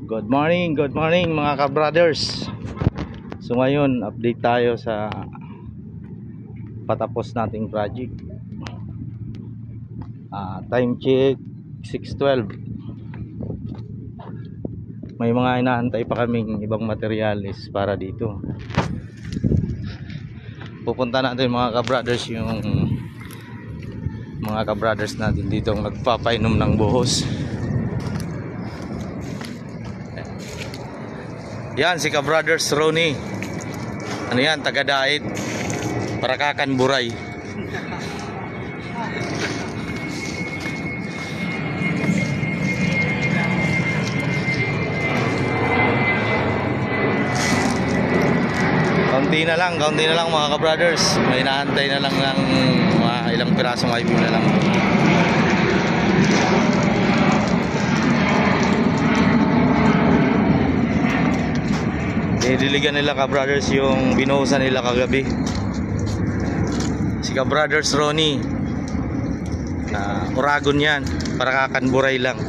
Good morning mga ka-brothers. So ngayon, update tayo sa patapos nating project. Time check 6:12. May mga inaantay pa kaming ibang materyales para dito. Pupunta natin mga ka-brothers yung mga ka-brothers natin dito ang nagpapainom ng buhos. Yan si ka-brothers Ronnie. Ano yan, taga-dait Parakakan Buray. Kaunti na lang mga ka-brothers. May naantay na lang ng mga ilang pirasong IV na lang. Diligan nila ka-brothers yung binuhusan nila kagabi. Si ka-brothers Ronnie, Oragon yan, Parakakan Buray lang.